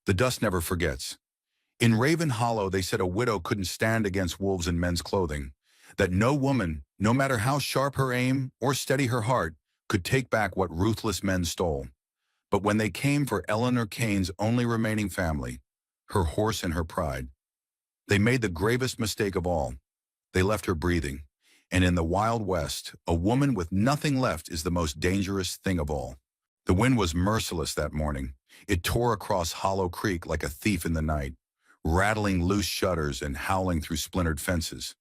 The dust never forgets. In Raven Hollow, they said a widow couldn't stand against wolves in men's clothing, that no woman, no matter how sharp her aim or steady her heart, could take back what ruthless men stole. But when they came for Eleanor Kane's only remaining family, her horse and her pride, they made the gravest mistake of all. They left her breathing. And in the Wild West, a woman with nothing left is the most dangerous thing of all. The wind was merciless that morning. It tore across Hollow Creek like a thief in the night, rattling loose shutters and howling through splintered fences.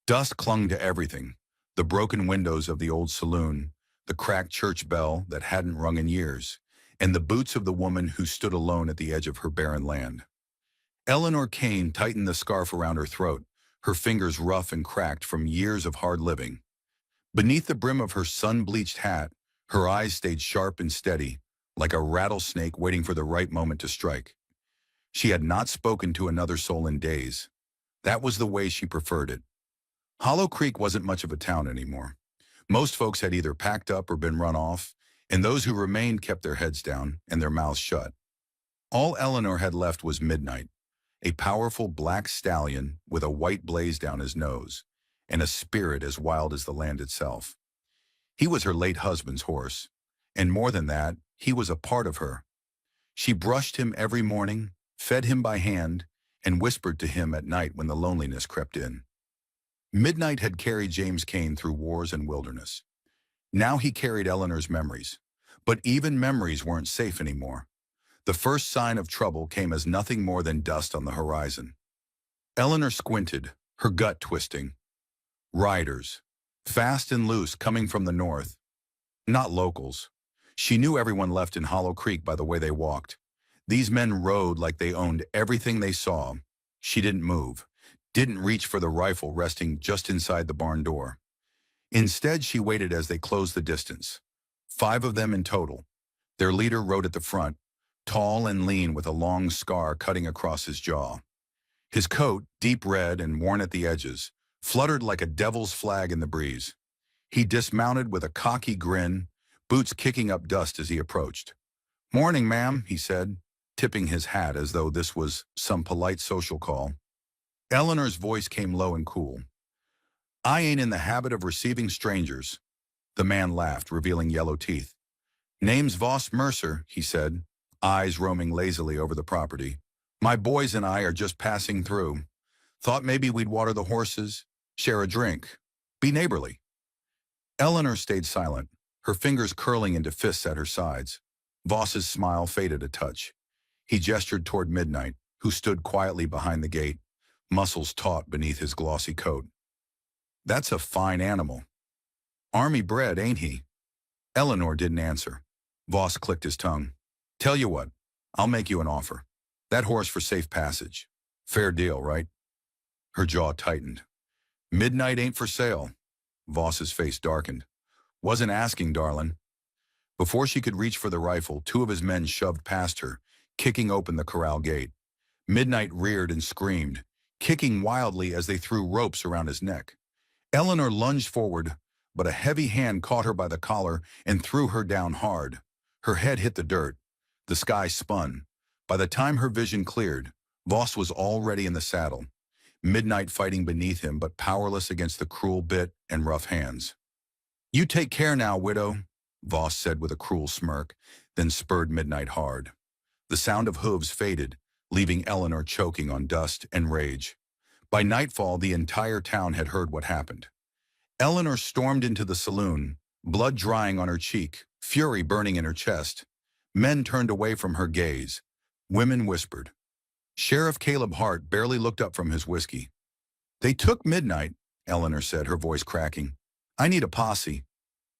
Dust clung to everything: the broken windows of the old saloon, the cracked church bell that hadn't rung in years, and the boots of the woman who stood alone at the edge of her barren land. Eleanor Kane tightened the scarf around her throat, her fingers rough and cracked from years of hard living. Beneath the brim of her sun-bleached hat, her eyes stayed sharp and steady, like a rattlesnake waiting for the right moment to strike. She had not spoken to another soul in days. That was the way she preferred it. Hollow Creek wasn't much of a town anymore. Most folks had either packed up or been run off, and those who remained kept their heads down and their mouths shut. All Eleanor had left was Midnight, a powerful black stallion with a white blaze down his nose, and a spirit as wild as the land itself. He was her late husband's horse, and more than that, he was a part of her. She brushed him every morning, fed him by hand, and whispered to him at night when the loneliness crept in. Midnight had carried James Kane through wars and wilderness. Now he carried Eleanor's memories. But even memories weren't safe anymore. The first sign of trouble came as nothing more than dust on the horizon. Eleanor squinted, her gut twisting. Riders, fast and loose, coming from the north. Not locals. She knew everyone left in Hollow Creek by the way they walked. These men rode like they owned everything they saw. She didn't move, didn't reach for the rifle resting just inside the barn door. Instead, she waited as they closed the distance. 5 of them in total. Their leader rode at the front, tall and lean with a long scar cutting across his jaw. His coat, deep red and worn at the edges, fluttered like a devil's flag in the breeze. He dismounted with a cocky grin, boots kicking up dust as he approached. "Morning, ma'am," he said, tipping his hat as though this was some polite social call. Eleanor's voice came low and cool. "I ain't in the habit of receiving strangers." The man laughed, revealing yellow teeth. "Name's Voss Mercer," he said, eyes roaming lazily over the property. "My boys and I are just passing through. Thought maybe we'd water the horses, share a drink, be neighborly." Eleanor stayed silent, her fingers curling into fists at her sides. Voss's smile faded a touch. He gestured toward Midnight, who stood quietly behind the gate, muscles taut beneath his glossy coat. "That's a fine animal. Army bred, ain't he?" Eleanor didn't answer. Voss clicked his tongue. "Tell you what, I'll make you an offer. That horse for safe passage. Fair deal, right?" Her jaw tightened. "Midnight ain't for sale." Voss's face darkened. "Wasn't asking, darlin'." Before she could reach for the rifle, 2 of his men shoved past her, kicking open the corral gate. Midnight reared and screamed, kicking wildly as they threw ropes around his neck. Eleanor lunged forward, but a heavy hand caught her by the collar and threw her down hard. Her head hit the dirt. The sky spun. By the time her vision cleared, Voss was already in the saddle, Midnight fighting beneath him but powerless against the cruel bit and rough hands. "You take care now, widow," Voss said with a cruel smirk, then spurred Midnight hard. The sound of hooves faded, leaving Eleanor choking on dust and rage. By nightfall, the entire town had heard what happened. Eleanor stormed into the saloon, blood drying on her cheek, fury burning in her chest. Men turned away from her gaze. Women whispered. Sheriff Caleb Hart barely looked up from his whiskey. "They took Midnight," Eleanor said, her voice cracking. "I need a posse."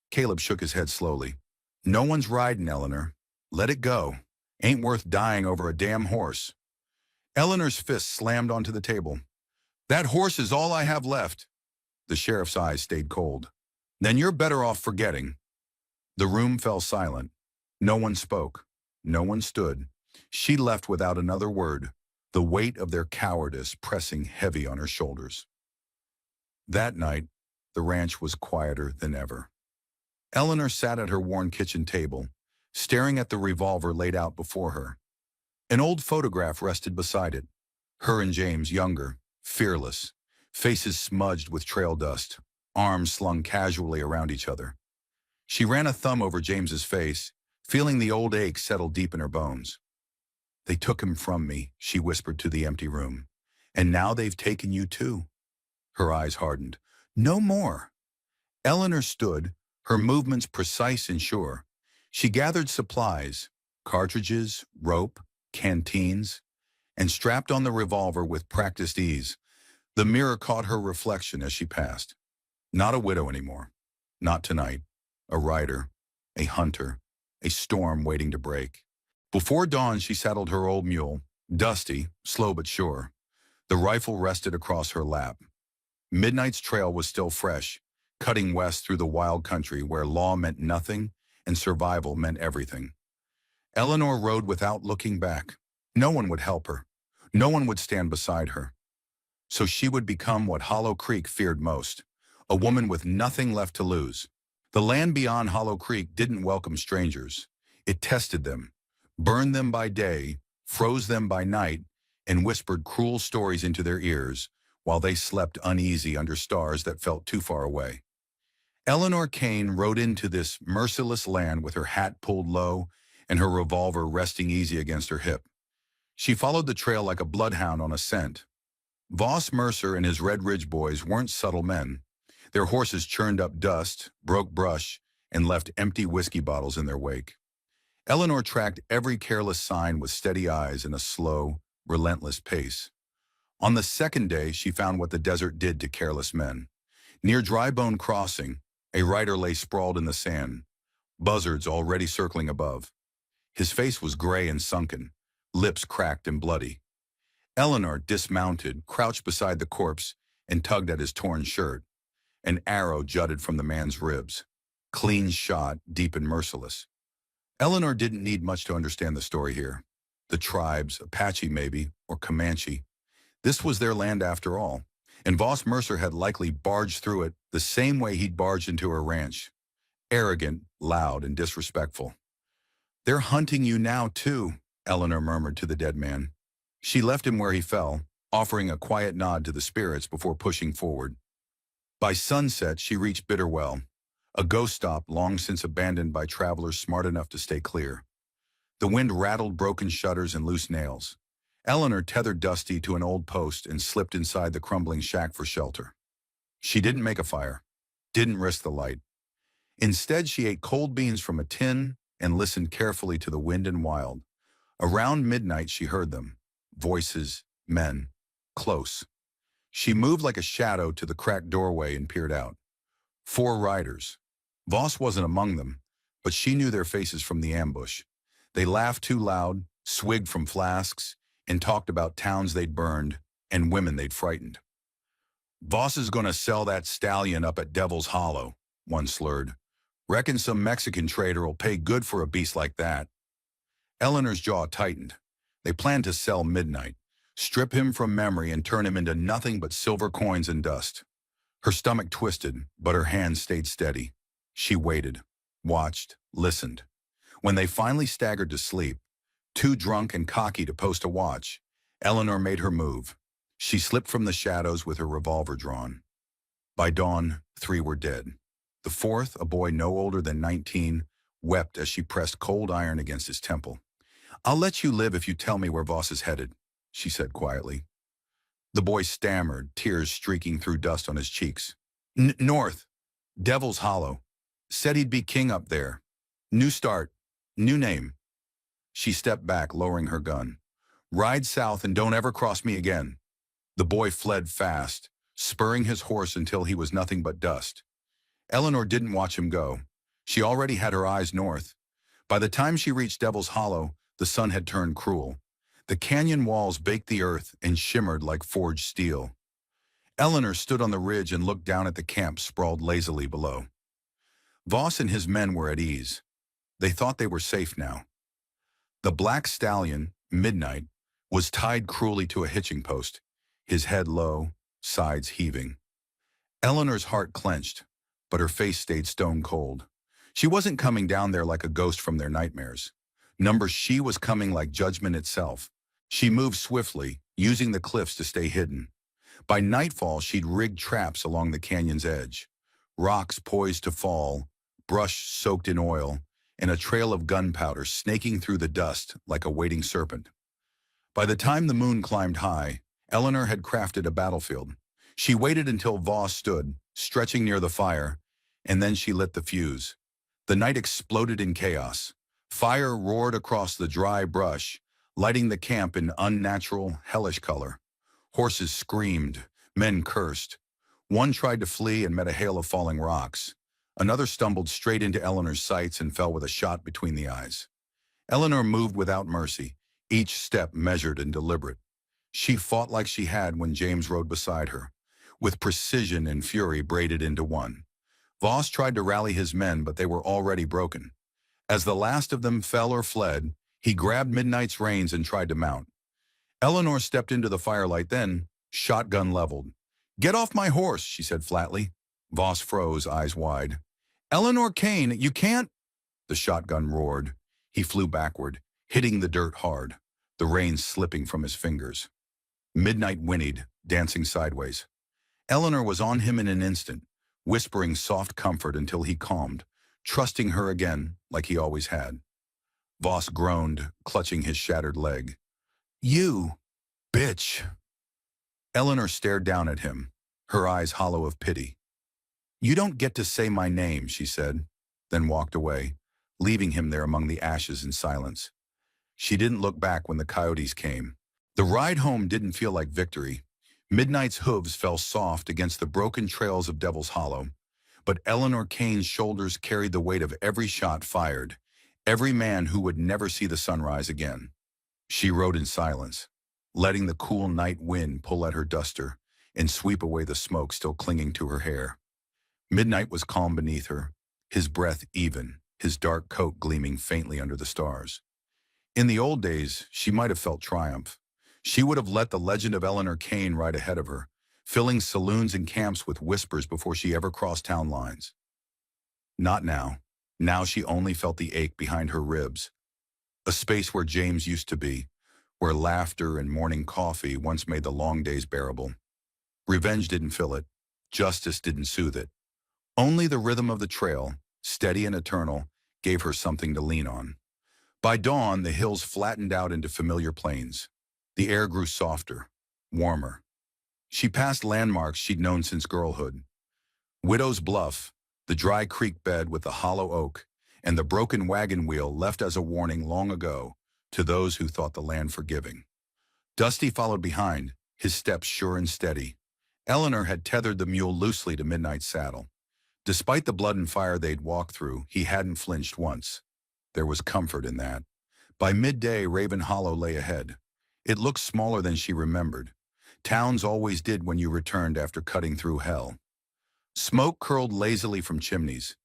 Caleb shook his head slowly. "No one's riding, Eleanor. Let it go. Ain't worth dying over a damn horse." Eleanor's fist slammed onto the table. "That horse is all I have left." The sheriff's eyes stayed cold. "Then you're better off forgetting." The room fell silent. No one spoke. No one stood. She left without another word, the weight of their cowardice pressing heavy on her shoulders. That night, the ranch was quieter than ever. Eleanor sat at her worn kitchen table, staring at the revolver laid out before her. An old photograph rested beside it. Her and James, younger, fearless, faces smudged with trail dust, arms slung casually around each other. She ran a thumb over James's face, feeling the old ache settle deep in her bones. "They took him from me," she whispered to the empty room. "And now they've taken you too." Her eyes hardened. "No more." Eleanor stood, her movements precise and sure. She gathered supplies, cartridges, rope, canteens, and strapped on the revolver with practiced ease. The mirror caught her reflection as she passed. Not a widow anymore. Not tonight. A rider, a hunter, a storm waiting to break. Before dawn, she saddled her old mule, dusty, slow but sure. The rifle rested across her lap. Midnight's trail was still fresh, cutting west through the wild country where law meant nothing and survival meant everything. Eleanor rode without looking back. No one would help her. No one would stand beside her. So she would become what Hollow Creek feared most, a woman with nothing left to lose. The land beyond Hollow Creek didn't welcome strangers. It tested them, burned them by day, froze them by night, and whispered cruel stories into their ears while they slept uneasy under stars that felt too far away. Eleanor Kane rode into this merciless land with her hat pulled low and her revolver resting easy against her hip. She followed the trail like a bloodhound on a scent. Voss Mercer and his Red Ridge boys weren't subtle men. Their horses churned up dust, broke brush, and left empty whiskey bottles in their wake. Eleanor tracked every careless sign with steady eyes and a slow, relentless pace. On the second day, she found what the desert did to careless men. Near Dry Bone Crossing, a rider lay sprawled in the sand, buzzards already circling above. His face was gray and sunken, lips cracked and bloody. Eleanor dismounted, crouched beside the corpse, and tugged at his torn shirt. An arrow jutted from the man's ribs. Clean shot, deep and merciless. Eleanor didn't need much to understand the story here. The tribes, Apache maybe, or Comanche. This was their land after all, and Voss Mercer had likely barged through it the same way he'd barged into her ranch. Arrogant, loud, and disrespectful. "They're hunting you now, too," Eleanor murmured to the dead man. She left him where he fell, offering a quiet nod to the spirits before pushing forward. By sunset, she reached Bitterwell, a ghost stop long since abandoned by travelers smart enough to stay clear. The wind rattled broken shutters and loose nails. Eleanor tethered Dusty to an old post and slipped inside the crumbling shack for shelter. She didn't make a fire, didn't risk the light. Instead, she ate cold beans from a tin and listened carefully to the wind and wild. Around midnight, she heard them. Voices, men, close. She moved like a shadow to the cracked doorway and peered out. 4 riders. Voss wasn't among them, but she knew their faces from the ambush. They laughed too loud, swigged from flasks, and talked about towns they'd burned and women they'd frightened. "Voss is gonna sell that stallion up at Devil's Hollow," one slurred. "Reckon some Mexican trader'll pay good for a beast like that." Eleanor's jaw tightened. They planned to sell Midnight, strip him from memory and turn him into nothing but silver coins and dust. Her stomach twisted, but her hands stayed steady. She waited, watched, listened. When they finally staggered to sleep, too drunk and cocky to post a watch, Eleanor made her move. She slipped from the shadows with her revolver drawn. By dawn, 3 were dead. The 4th, a boy no older than 19, wept as she pressed cold iron against his temple. "I'll let you live if you tell me where Voss is headed," she said quietly. The boy stammered, tears streaking through dust on his cheeks. North. Devil's Hollow. Said he'd be king up there. New start. New name." She stepped back, lowering her gun. "Ride south and don't ever cross me again." The boy fled fast, spurring his horse until he was nothing but dust. Eleanor didn't watch him go. She already had her eyes north. By the time she reached Devil's Hollow, the sun had turned cruel. The canyon walls baked the earth and shimmered like forged steel. Eleanor stood on the ridge and looked down at the camp sprawled lazily below. Voss and his men were at ease. They thought they were safe now. The black stallion, Midnight, was tied cruelly to a hitching post, his head low, sides heaving. Eleanor's heart clenched, but her face stayed stone cold. She wasn't coming down there like a ghost from their nightmares. Number she was coming like judgment itself. She moved swiftly, using the cliffs to stay hidden. By nightfall, she'd rigged traps along the canyon's edge. Rocks poised to fall, brush soaked in oil, and a trail of gunpowder snaking through the dust like a waiting serpent. By the time the moon climbed high, Eleanor had crafted a battlefield. She waited until Voss stood, stretching near the fire, and then she lit the fuse. The night exploded in chaos. Fire roared across the dry brush, lighting the camp in unnatural, hellish color. Horses screamed, men cursed. One tried to flee and met a hail of falling rocks. Another stumbled straight into Eleanor's sights and fell with a shot between the eyes. Eleanor moved without mercy, each step measured and deliberate. She fought like she had when James rode beside her, with precision and fury braided into one. Voss tried to rally his men, but they were already broken. As the last of them fell or fled, he grabbed Midnight's reins and tried to mount. Eleanor stepped into the firelight then, shotgun leveled. "Get off my horse," she said flatly. Voss froze, eyes wide. "Eleanor Kane, you can't—" The shotgun roared. He flew backward, hitting the dirt hard, the reins slipping from his fingers. Midnight whinnied, dancing sideways. Eleanor was on him in an instant, whispering soft comfort until he calmed, trusting her again like he always had. Voss groaned, clutching his shattered leg. "You, bitch." Eleanor stared down at him, her eyes hollow of pity. "You don't get to say my name," she said, then walked away, leaving him there among the ashes in silence. She didn't look back when the coyotes came. The ride home didn't feel like victory. Midnight's hooves fell soft against the broken trails of Devil's Hollow, but Eleanor Kane's shoulders carried the weight of every shot fired, every man who would never see the sunrise again. She rode in silence, letting the cool night wind pull at her duster and sweep away the smoke still clinging to her hair. Midnight was calm beneath her, his breath even, his dark coat gleaming faintly under the stars. In the old days, she might have felt triumph. She would have let the legend of Eleanor Kane ride ahead of her, filling saloons and camps with whispers before she ever crossed town lines. Not now. Now she only felt the ache behind her ribs. A space where James used to be, where laughter and morning coffee once made the long days bearable. Revenge didn't fill it. Justice didn't soothe it. Only the rhythm of the trail, steady and eternal, gave her something to lean on. By dawn, the hills flattened out into familiar plains. The air grew softer, warmer. She passed landmarks she'd known since girlhood. Widow's Bluff, the dry creek bed with the hollow oak, and the broken wagon wheel left as a warning long ago to those who thought the land forgiving. Dusty followed behind, his steps sure and steady. Eleanor had tethered the mule loosely to Midnight's saddle. Despite the blood and fire they'd walked through, he hadn't flinched once. There was comfort in that. By midday, Raven Hollow lay ahead. It looked smaller than she remembered. Towns always did when you returned after cutting through hell. Smoke curled lazily from chimneys.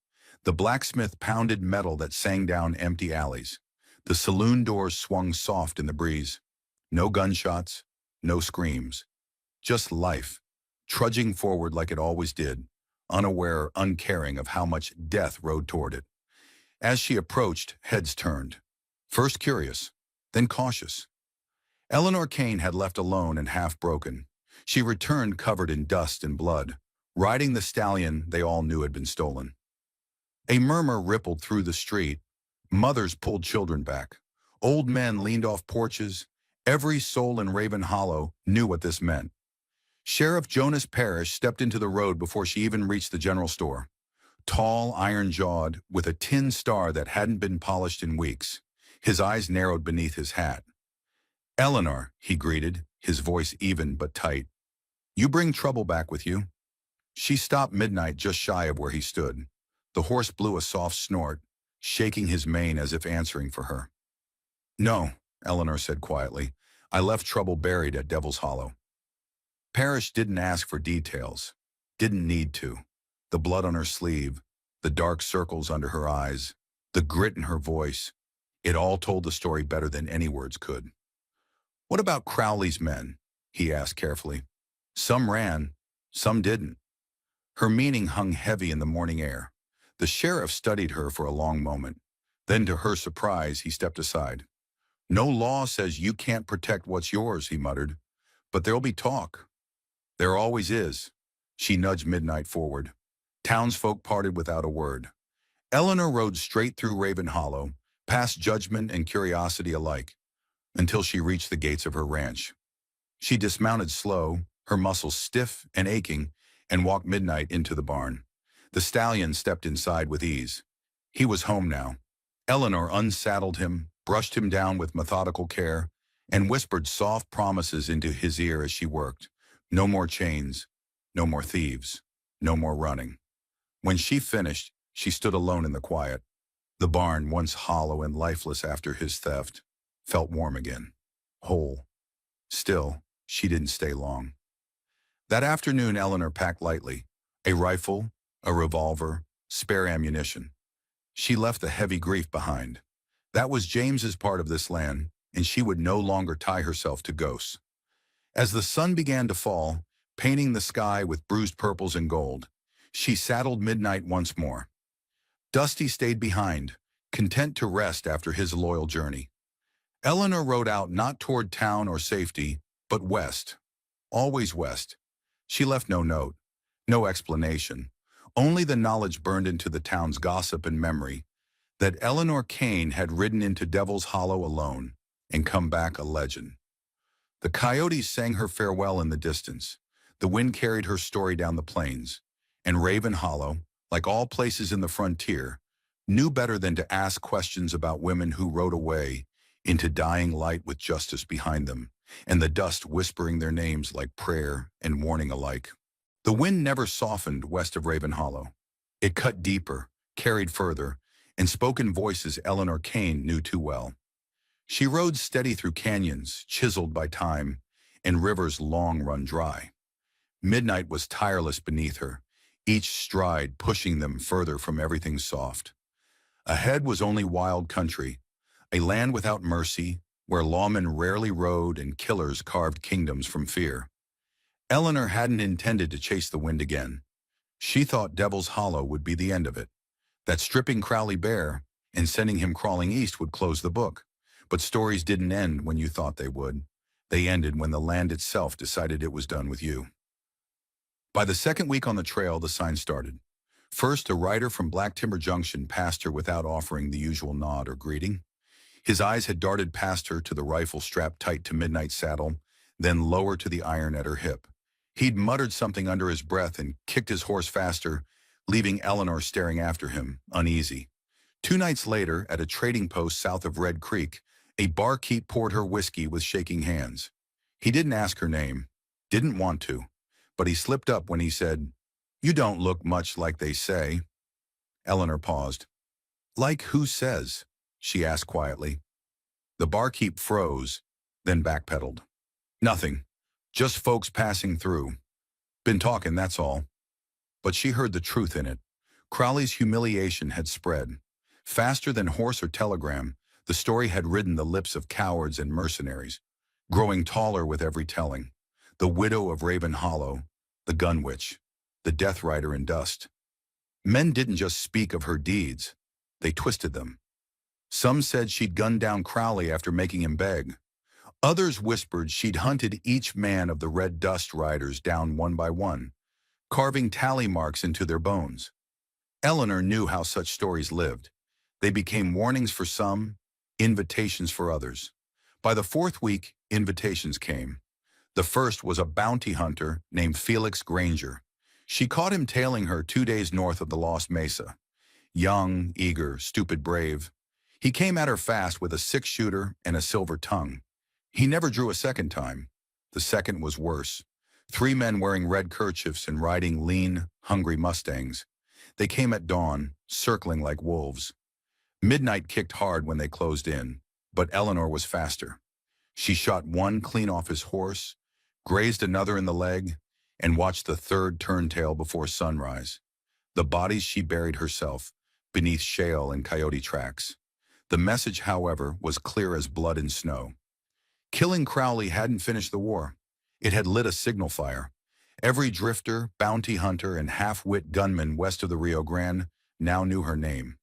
The blacksmith pounded metal that sang down empty alleys. The saloon doors swung soft in the breeze. No gunshots, no screams. Just life, trudging forward like it always did, unaware, uncaring of how much death rode toward it. As she approached, heads turned. First curious, then cautious. Eleanor Kane had left alone and half-broken. She returned covered in dust and blood, riding the stallion they all knew had been stolen. A murmur rippled through the street. Mothers pulled children back. Old men leaned off porches. Every soul in Raven Hollow knew what this meant. Sheriff Jonas Parrish stepped into the road before she even reached the general store. Tall, iron-jawed, with a tin star that hadn't been polished in weeks. His eyes narrowed beneath his hat. "Eleanor," he greeted, his voice even but tight. "You bring trouble back with you." She stopped Midnight just shy of where he stood. The horse blew a soft snort, shaking his mane as if answering for her. "No," Eleanor said quietly. "I left trouble buried at Devil's Hollow." Parrish didn't ask for details. Didn't need to. The blood on her sleeve, the dark circles under her eyes, the grit in her voice. It all told the story better than any words could. "What about Crowley's men?" he asked carefully. "Some ran, some didn't." Her meaning hung heavy in the morning air. The sheriff studied her for a long moment. Then to her surprise, he stepped aside. No law says you can't protect what's yours, he muttered. But there'll be talk. There always is. She nudged Midnight forward. Townsfolk parted without a word. Eleanor rode straight through Raven Hollow, past judgment and curiosity alike, until she reached the gates of her ranch. She dismounted slow, her muscles stiff and aching, and walked Midnight into the barn. The stallion stepped inside with ease. He was home now. Eleanor unsaddled him, brushed him down with methodical care, and whispered soft promises into his ear as she worked. No more chains, no more thieves, no more running. When she finished, she stood alone in the quiet. The barn, once hollow and lifeless after his theft, felt warm again, whole. Still, she didn't stay long. That afternoon, Eleanor packed lightly, a rifle, a revolver, spare ammunition. She left the heavy grief behind. That was James's part of this land, and she would no longer tie herself to ghosts. As the sun began to fall, painting the sky with bruised purples and gold, she saddled Midnight once more. Dusty stayed behind, content to rest after his loyal journey. Eleanor rode out not toward town or safety, but west. Always west. She left no note, no explanation, only the knowledge burned into the town's gossip and memory that Eleanor Kane had ridden into Devil's Hollow alone and come back a legend. The coyotes sang her farewell in the distance. The wind carried her story down the plains, and Raven Hollow, like all places in the frontier, knew better than to ask questions about women who rode away into dying light with justice behind them, and the dust whispering their names like prayer and warning alike. The wind never softened west of Raven Hollow. It cut deeper, carried further, and spoke in voices Eleanor Kane knew too well. She rode steady through canyons, chiseled by time, and rivers long run dry. Midnight was tireless beneath her, each stride pushing them further from everything soft. Ahead was only wild country, a land without mercy, where lawmen rarely rode and killers carved kingdoms from fear. Eleanor hadn't intended to chase the wind again. She thought Devil's Hollow would be the end of it, that stripping Crowley bare and sending him crawling east would close the book. But stories didn't end when you thought they would. They ended when the land itself decided it was done with you. By the second week on the trail, the sign started. First, a rider from Black Timber Junction passed her without offering the usual nod or greeting. His eyes had darted past her to the rifle strapped tight to Midnight's saddle, then lower to the iron at her hip. He'd muttered something under his breath and kicked his horse faster, leaving Eleanor staring after him, uneasy. 2 nights later, at a trading post south of Red Creek, a barkeep poured her whiskey with shaking hands. He didn't ask her name, didn't want to, but he slipped up when he said, "You don't look much like they say." Eleanor paused. "Like who says?" she asked quietly. The barkeep froze, then backpedaled. "Nothing. Just folks passing through. Been talking, that's all." But she heard the truth in it. Crowley's humiliation had spread. Faster than horse or telegram, the story had ridden the lips of cowards and mercenaries, growing taller with every telling. The widow of Raven Hollow, the gun witch, the death rider in dust. Men didn't just speak of her deeds, they twisted them. Some said she'd gunned down Crowley after making him beg. Others whispered she'd hunted each man of the Red Dust Riders down one by one, carving tally marks into their bones. Eleanor knew how such stories lived. They became warnings for some, invitations for others. By the 4th week, invitations came. The first was a bounty hunter named Felix Granger. She caught him tailing her 2 days north of the Lost Mesa. Young, eager, stupid, brave. He came at her fast with a 6-shooter and a silver tongue. He never drew a second time. The second was worse. 3 men wearing red kerchiefs and riding lean, hungry Mustangs. They came at dawn, circling like wolves. Midnight kicked hard when they closed in, but Eleanor was faster. She shot one clean off his horse, grazed another in the leg, and watched the third turn tail before sunrise. The bodies she buried herself, beneath shale and coyote tracks. The message, however, was clear as blood and snow. Killing Crowley hadn't finished the war. It had lit a signal fire. Every drifter, bounty hunter, and half-wit gunman west of the Rio Grande now knew her name.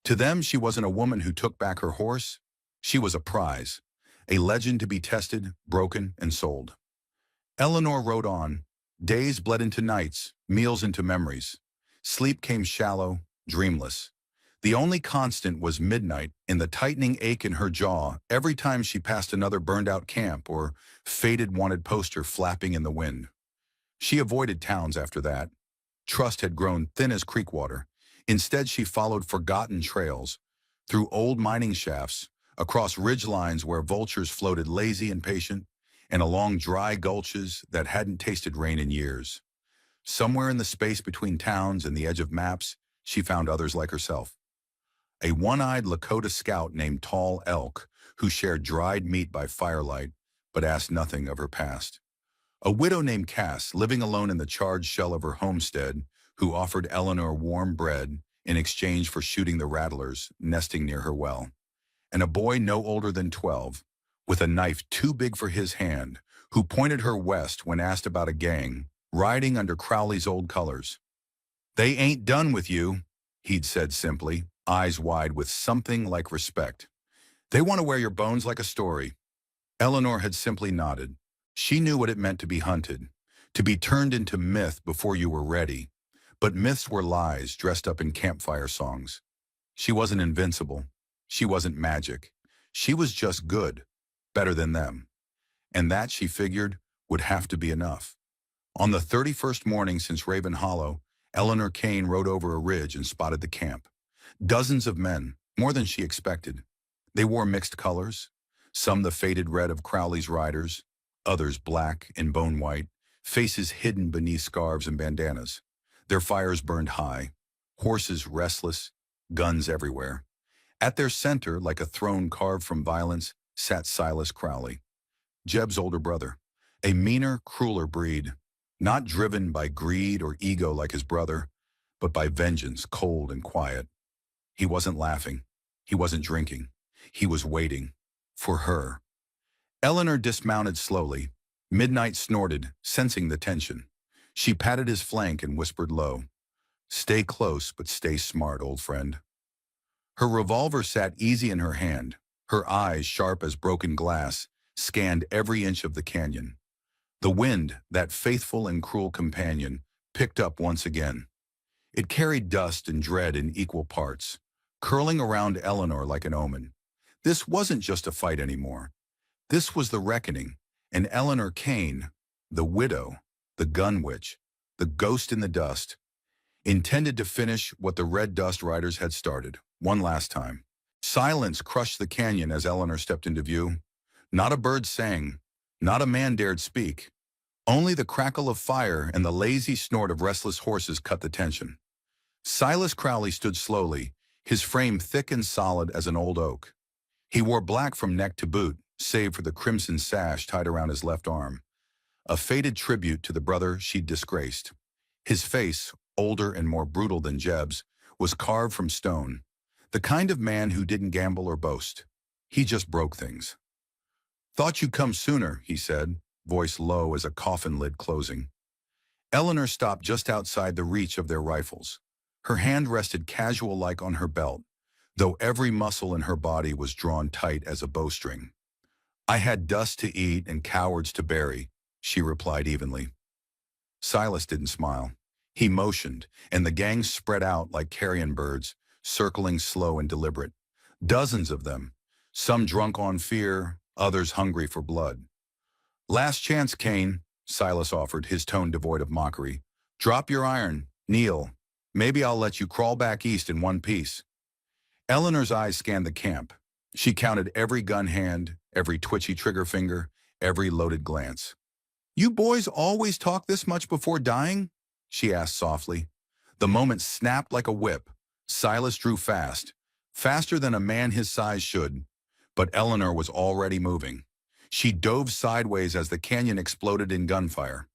To them, she wasn't a woman who took back her horse. She was a prize, a legend to be tested, broken, and sold. Eleanor rode on. Days bled into nights, meals into memories. Sleep came shallow, dreamless. The only constant was midnight and the tightening ache in her jaw every time she passed another burned-out camp or faded wanted poster flapping in the wind. She avoided towns after that. Trust had grown thin as creek water. Instead, she followed forgotten trails, through old mining shafts, across ridge lines where vultures floated lazy and patient, and along dry gulches that hadn't tasted rain in years. Somewhere in the space between towns and the edge of maps, she found others like herself. A one-eyed Lakota scout named Tall Elk, who shared dried meat by firelight, but asked nothing of her past. A widow named Cass, living alone in the charred shell of her homestead, who offered Eleanor warm bread in exchange for shooting the rattlers nesting near her well. And a boy no older than 12, with a knife too big for his hand, who pointed her west when asked about a gang, riding under Crowley's old colors. "They ain't done with you," he'd said simply, eyes wide with something like respect. "They want to wear your bones like a story." Eleanor had simply nodded. She knew what it meant to be hunted, to be turned into myth before you were ready. But myths were lies dressed up in campfire songs. She wasn't invincible. She wasn't magic. She was just good, better than them. And that, she figured, would have to be enough. On the 31st morning since Raven Hollow, Eleanor Kane rode over a ridge and spotted the camp. Dozens of men, more than she expected. They wore mixed colors, some the faded red of Crowley's riders, others black and bone white, faces hidden beneath scarves and bandanas. Their fires burned high, horses restless, guns everywhere. At their center, like a throne carved from violence, sat Silas Crowley, Jeb's older brother, a meaner, crueler breed, not driven by greed or ego like his brother, but by vengeance, cold and quiet. He wasn't laughing. He wasn't drinking. He was waiting. For her. Eleanor dismounted slowly. Midnight snorted, sensing the tension. She patted his flank and whispered low, "Stay close, but stay smart, old friend." Her revolver sat easy in her hand. Her eyes, sharp as broken glass, scanned every inch of the canyon. The wind, that faithful and cruel companion, picked up once again. It carried dust and dread in equal parts, curling around Eleanor like an omen. This wasn't just a fight anymore. This was the reckoning, and Eleanor Kane, the widow, the gun witch, the ghost in the dust, intended to finish what the Red Dust Riders had started, one last time. Silence crushed the canyon as Eleanor stepped into view. Not a bird sang, not a man dared speak. Only the crackle of fire and the lazy snort of restless horses cut the tension. Silas Crowley stood slowly, his frame thick and solid as an old oak. He wore black from neck to boot, save for the crimson sash tied around his left arm, a faded tribute to the brother she'd disgraced. His face, older and more brutal than Jeb's, was carved from stone, the kind of man who didn't gamble or boast. He just broke things. "Thought you'd come sooner," he said, voice low as a coffin lid closing. Eleanor stopped just outside the reach of their rifles. Her hand rested casual-like on her belt, though every muscle in her body was drawn tight as a bowstring. "I had dust to eat and cowards to bury," she replied evenly. Silas didn't smile. He motioned, and the gang spread out like carrion birds, circling slow and deliberate. Dozens of them, some drunk on fear, others hungry for blood. "Last chance, Kane," Silas offered, his tone devoid of mockery. "Drop your iron, kneel. Maybe I'll let you crawl back east in one piece." Eleanor's eyes scanned the camp. She counted every gun hand, every twitchy trigger finger, every loaded glance. "You boys always talk this much before dying?" she asked softly. The moment snapped like a whip. Silas drew fast, faster than a man his size should, but Eleanor was already moving. She dove sideways as the canyon exploded in gunfire.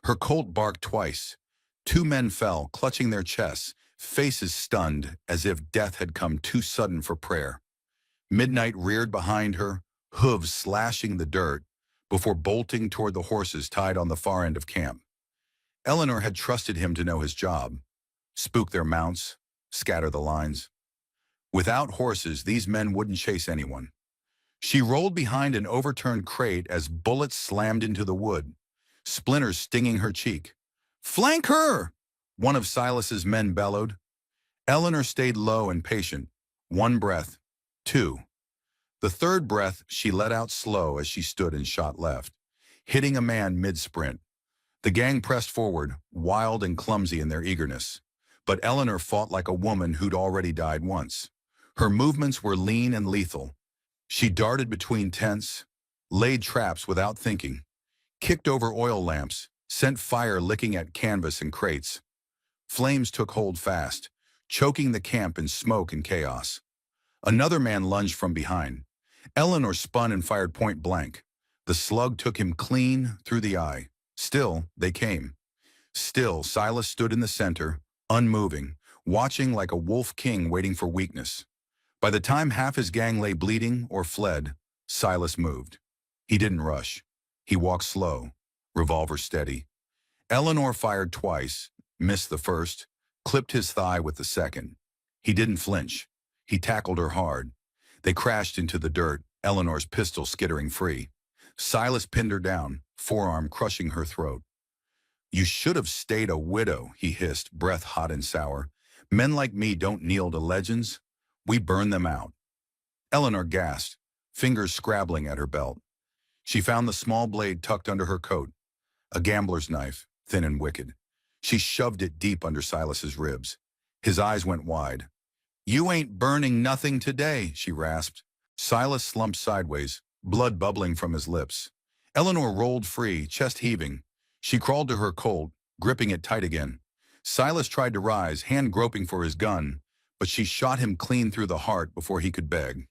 Her Colt barked twice. Two men fell, clutching their chests, faces stunned as if death had come too sudden for prayer. Midnight reared behind her, hooves slashing the dirt, before bolting toward the horses tied on the far end of camp. Eleanor had trusted him to know his job. Spook their mounts, scatter the lines. Without horses, these men wouldn't chase anyone. She rolled behind an overturned crate as bullets slammed into the wood, splinters stinging her cheek. "Flank her!" one of Silas's men bellowed. Eleanor stayed low and patient. One breath. Two. The third breath she let out slow as she stood and shot left, hitting a man mid-sprint. The gang pressed forward, wild and clumsy in their eagerness. But Eleanor fought like a woman who'd already died once. Her movements were lean and lethal. She darted between tents, laid traps without thinking, kicked over oil lamps, sent fire licking at canvas and crates. Flames took hold fast, choking the camp in smoke and chaos. Another man lunged from behind. Eleanor spun and fired point blank. The slug took him clean through the eye. Still, they came. Still, Silas stood in the center, unmoving, watching like a wolf king waiting for weakness. By the time half his gang lay bleeding or fled, Silas moved. He didn't rush. He walked slow, revolver steady. Eleanor fired twice, missed the first, clipped his thigh with the second. He didn't flinch. He tackled her hard. They crashed into the dirt, Eleanor's pistol skittering free. Silas pinned her down, forearm crushing her throat. "You should have stayed a widow," he hissed, breath hot and sour. "Men like me don't kneel to legends. We burn them out." Eleanor gasped, fingers scrabbling at her belt. She found the small blade tucked under her coat, a gambler's knife, thin and wicked. She shoved it deep under Silas's ribs. His eyes went wide. "You ain't burning nothing today," she rasped. Silas slumped sideways, blood bubbling from his lips. Eleanor rolled free, chest heaving. She crawled to her Colt, gripping it tight again. Silas tried to rise, hand groping for his gun, but she shot him clean through the heart before he could beg.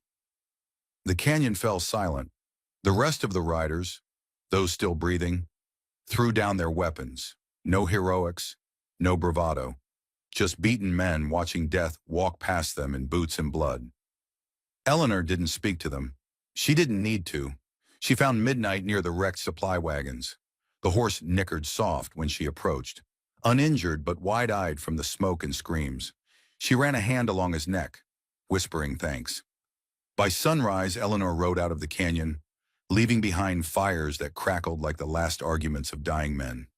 The canyon fell silent. The rest of the riders, those still breathing, threw down their weapons. No heroics, no bravado. Just beaten men watching death walk past them in boots and blood. Eleanor didn't speak to them. She didn't need to. She found Midnight near the wrecked supply wagons. The horse nickered soft when she approached, uninjured but wide-eyed from the smoke and screams. She ran a hand along his neck, whispering thanks. By sunrise, Eleanor rode out of the canyon, leaving behind fires that crackled like the last arguments of dying men.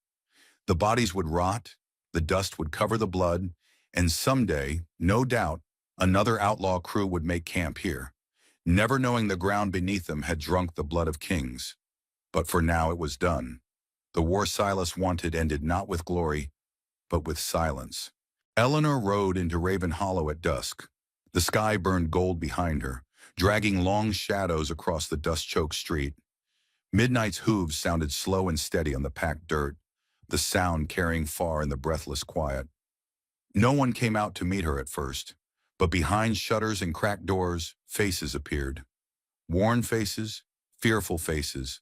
The bodies would rot, the dust would cover the blood, and someday, no doubt, another outlaw crew would make camp here, never knowing the ground beneath them had drunk the blood of kings. But for now it was done. The war Silas wanted ended not with glory, but with silence. Eleanor rode into Raven Hollow at dusk. The sky burned gold behind her, dragging long shadows across the dust-choked street. Midnight's hooves sounded slow and steady on the packed dirt, the sound carrying far in the breathless quiet. No one came out to meet her at first, but behind shutters and cracked doors, faces appeared. Worn faces, fearful faces.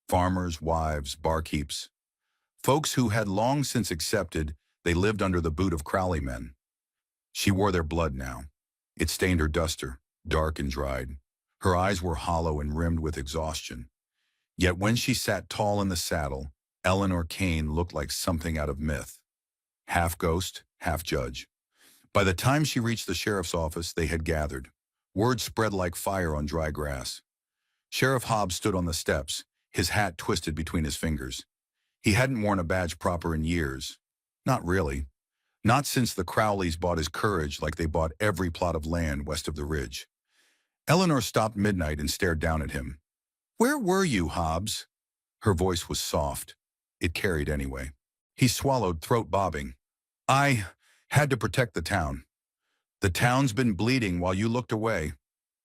Farmers, wives, barkeeps. Folks who had long since accepted they lived under the boot of Crowley men. She wore their blood now. It stained her duster, dark and dried. Her eyes were hollow and rimmed with exhaustion. Yet when she sat tall in the saddle, Eleanor Kane looked like something out of myth. Half ghost, half judge. By the time she reached the sheriff's office, they had gathered. Word spread like fire on dry grass. Sheriff Hobbs stood on the steps, his hat twisted between his fingers. He hadn't worn a badge proper in years. Not really. Not since the Crowleys bought his courage like they bought every plot of land west of the ridge. Eleanor stopped Midnight and stared down at him. "Where were you, Hobbs?" Her voice was soft. It carried anyway. He swallowed, throat bobbing. "I had to protect the town. The town's been bleeding while you looked away."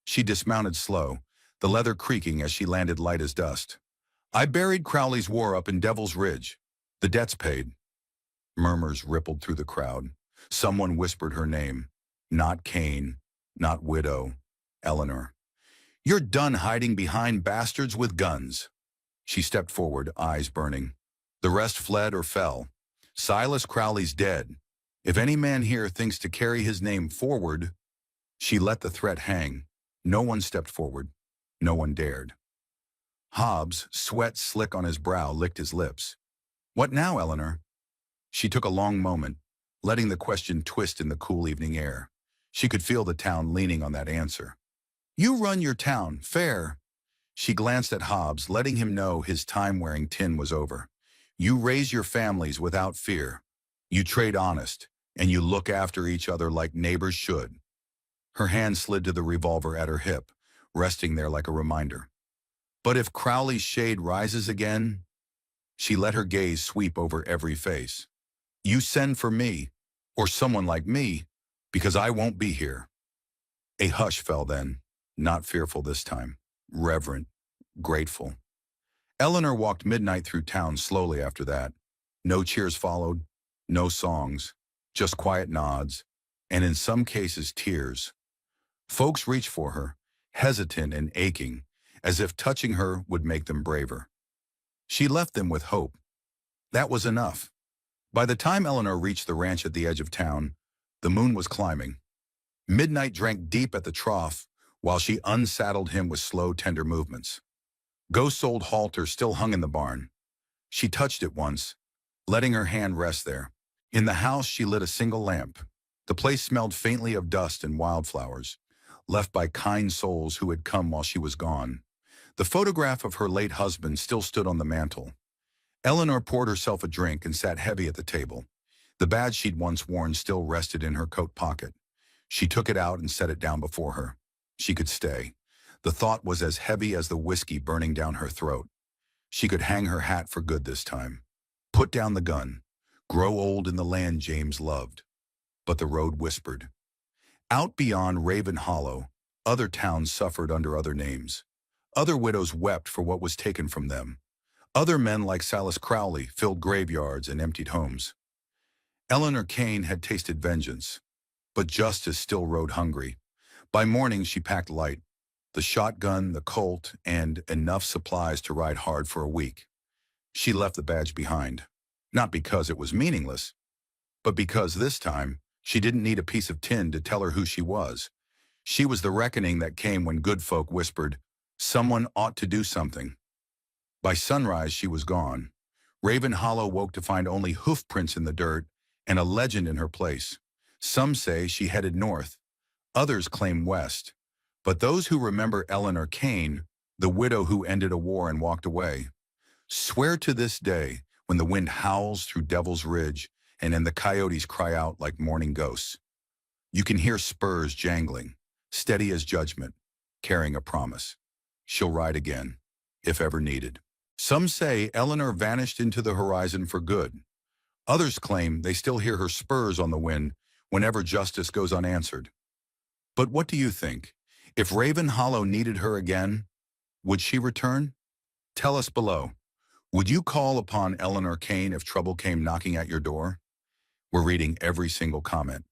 She dismounted slow, the leather creaking as she landed light as dust. "I buried Crowley's war up in Devil's Ridge. The debt's paid." Murmurs rippled through the crowd. Someone whispered her name. Not Kane, not widow, Eleanor. "You're done hiding behind bastards with guns." She stepped forward, eyes burning. The rest fled or fell. Silas Crowley's dead. If any man here thinks to carry his name forward... She let the threat hang. No one stepped forward. No one dared. Hobbs, sweat slick on his brow, licked his lips. "What now, Eleanor?" She took a long moment, letting the question twist in the cool evening air. She could feel the town leaning on that answer. You run your town, fair. She glanced at Hobbs, letting him know his time wearing tin was over. You raise your families without fear. You trade honest, and you look after each other like neighbors should. Her hand slid to the revolver at her hip, resting there like a reminder. But if Crowley's shade rises again, she let her gaze sweep over every face. You send for me, or someone like me, because I won't be here. A hush fell then, not fearful this time, reverent, grateful. Eleanor walked midnight through town slowly after that. No cheers followed, no songs, just quiet nods, and in some cases tears. Folks reached for her, hesitant and aching, as if touching her would make them braver. She left them with hope. That was enough. By the time Eleanor reached the ranch at the edge of town, the moon was climbing. Midnight drank deep at the trough while she unsaddled him with slow, tender movements. Ghost's old halter still hung in the barn. She touched it once, letting her hand rest there. In the house, she lit a single lamp. The place smelled faintly of dust and wildflowers, left by kind souls who had come while she was gone. The photograph of her late husband still stood on the mantel. Eleanor poured herself a drink and sat heavy at the table. The badge she'd once worn still rested in her coat pocket. She took it out and set it down before her. She could stay. The thought was as heavy as the whiskey burning down her throat. She could hang her hat for good this time. Put down the gun. Grow old in the land James loved. But the road whispered. Out beyond Raven Hollow, other towns suffered under other names. Other widows wept for what was taken from them. Other men like Silas Crowley filled graveyards and emptied homes. Eleanor Kane had tasted vengeance, but justice still rode hungry. By morning she packed light, the shotgun, the Colt, and enough supplies to ride hard for a week. She left the badge behind, not because it was meaningless, but because this time she didn't need a piece of tin to tell her who she was. She was the reckoning that came when good folk whispered, someone ought to do something. By sunrise she was gone. Raven Hollow woke to find only hoof prints in the dirt and a legend in her place. Some say she headed north, others claim west. But those who remember Eleanor Kane, the widow who ended a war and walked away, swear to this day, when the wind howls through Devil's Ridge and then the coyotes cry out like mourning ghosts, you can hear spurs jangling, steady as judgment, carrying a promise. She'll ride again, if ever needed. Some say Eleanor vanished into the horizon for good. Others claim they still hear her spurs on the wind whenever justice goes unanswered. But what do you think? If Raven Hollow needed her again, would she return? Tell us below. Would you call upon Eleanor Kane if trouble came knocking at your door? We're reading every single comment.